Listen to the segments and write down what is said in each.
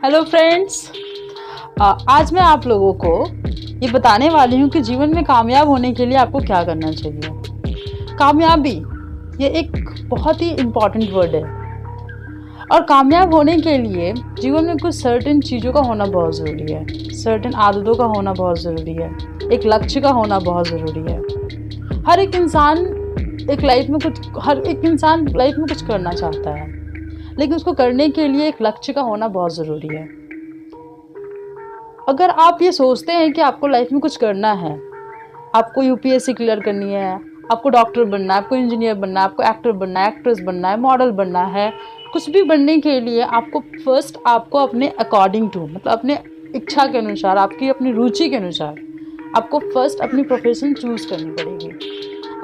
Hello friends, आज मैं आप लोगों को ये बताने वाली हूँ कि जीवन में कामयाब होने के लिए आपको क्या करना चाहिए। कामयाबी ये एक बहुत ही इम्पॉर्टेंट वर्ड है और कामयाब होने के लिए जीवन में कुछ सर्टेन चीज़ों का होना बहुत ज़रूरी है, सर्टेन आदतों का होना बहुत ज़रूरी है, एक लक्ष्य का होना बहुत ज़रूरी है। हर एक इंसान लाइफ में कुछ करना चाहता है, लेकिन उसको करने के लिए एक लक्ष्य का होना बहुत ज़रूरी है। अगर आप ये सोचते हैं कि आपको लाइफ में कुछ करना है, आपको यूपीएससी क्लियर करनी है, आपको डॉक्टर बनना है, आपको इंजीनियर बनना है, आपको एक्टर बनना है, एक्ट्रेस बनना है, मॉडल बनना है, कुछ भी बनने के लिए आपको अपने अकॉर्डिंग टू मतलब अपने इच्छा के अनुसार, आपकी अपनी रुचि के अनुसार आपको फर्स्ट अपनी प्रोफेशन चूज़ करनी पड़ेगी।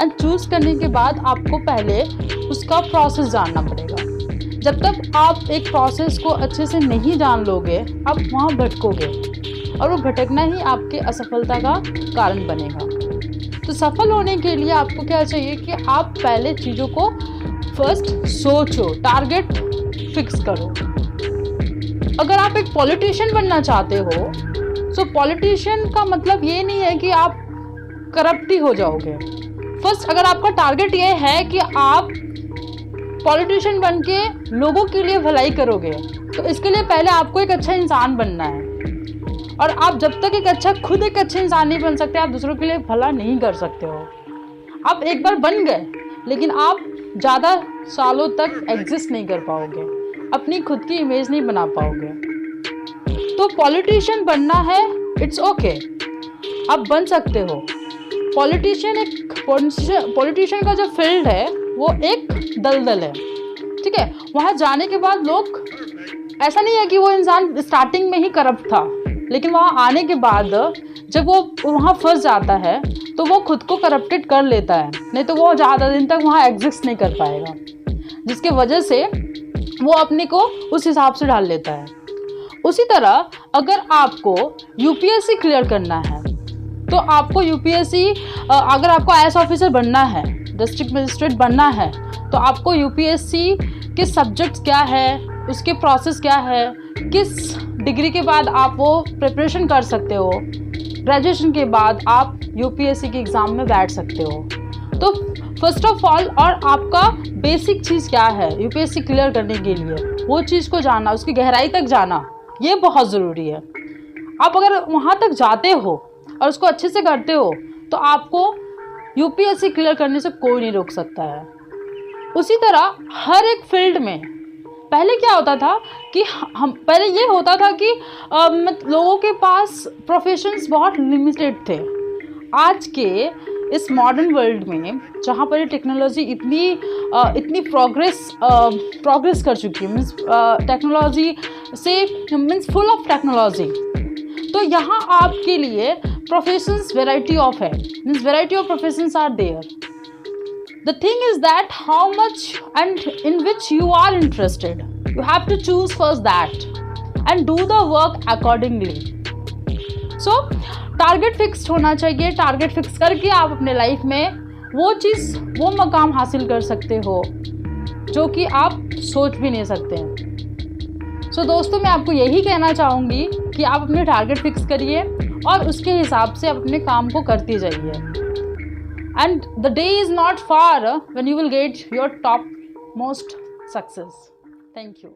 एंड चूज़ करने के बाद आपको पहले उसका प्रोसेस जानना पड़ेगा। जब तक आप एक प्रोसेस को अच्छे से नहीं जान लोगे, आप वहाँ भटकोगे और वो भटकना ही आपके असफलता का कारण बनेगा। तो सफल होने के लिए आपको क्या चाहिए कि आप पहले चीज़ों को फर्स्ट सोचो, टारगेट फिक्स करो। अगर आप एक पॉलिटिशियन बनना चाहते हो, तो पॉलिटिशियन का मतलब ये नहीं है कि आप करप्ट ही हो जाओगे। फर्स्ट अगर आपका टारगेट ये है कि आप पॉलिटिशियन बन के लोगों के लिए भलाई करोगे, तो इसके लिए पहले आपको एक अच्छा इंसान बनना है। और आप जब तक खुद एक अच्छे इंसान नहीं बन सकते, आप दूसरों के लिए भला नहीं कर सकते हो। आप एक बार बन गए, लेकिन आप ज़्यादा सालों तक एग्जिस्ट नहीं कर पाओगे, अपनी खुद की इमेज नहीं बना पाओगे। तो पॉलिटिशियन बनना है, इट्स ओके, आप बन सकते हो। पॉलिटिशियन का जो फील्ड है वो एक दलदल है, ठीक है। वहाँ जाने के बाद लोग, ऐसा नहीं है कि वो इंसान स्टार्टिंग में ही करप्ट था, लेकिन वहाँ आने के बाद जब वो वहाँ फंस जाता है तो वो खुद को करप्टेड कर लेता है, नहीं तो वो ज़्यादा दिन तक वहाँ एग्जिस्ट नहीं कर पाएगा, जिसके वजह से वो अपने को उस हिसाब से ढाल लेता है। उसी तरह अगर आपको यूपीएससी क्लियर करना है, तो आपको अगर आपको आईएएस ऑफिसर बनना है, डिस्ट्रिक्ट मजिस्ट्रेट बनना है, तो आपको यूपीएससी के सब्जेक्ट्स क्या है, उसके प्रोसेस क्या है, किस डिग्री के बाद आप वो प्रिपरेशन कर सकते हो, ग्रेजुएशन के बाद आप यूपीएससी के एग्ज़ाम में बैठ सकते हो। तो फर्स्ट ऑफ ऑल और आपका बेसिक चीज़ क्या है यूपीएससी क्लियर करने के लिए, वो चीज़ को जानना, उसकी गहराई तक जाना, ये बहुत ज़रूरी है। आप अगर वहाँ तक जाते हो और उसको अच्छे से करते हो, तो आपको यूपीएससी क्लियर करने से कोई नहीं रोक सकता है। उसी तरह हर एक फील्ड में पहले क्या होता था कि पहले ये होता था कि लोगों के पास प्रोफेशंस बहुत लिमिटेड थे। आज के इस मॉडर्न वर्ल्ड में, जहाँ पर टेक्नोलॉजी इतनी प्रोग्रेस कर चुकी है, मीन्स टेक्नोलॉजी से मीन्स फुल ऑफ टेक्नोलॉजी, तो यहाँ आपके लिए प्रोफेशंस वेराइटी ऑफ है, means variety of professions are there. The thing is that how much and in which you are interested. You have to choose first that and do the work accordingly. So target fix होना चाहिए। Target fix करके आप अपने life में वो मकाम हासिल कर सकते हो जो कि आप सोच भी नहीं सकते हैं। सो दोस्तों, मैं आपको यही कहना चाहूँगी कि आप अपने टारगेट फिक्स करिए और उसके हिसाब से आप अपने काम को करते जाइए। And the day is not far when you will get your top most success. Thank you.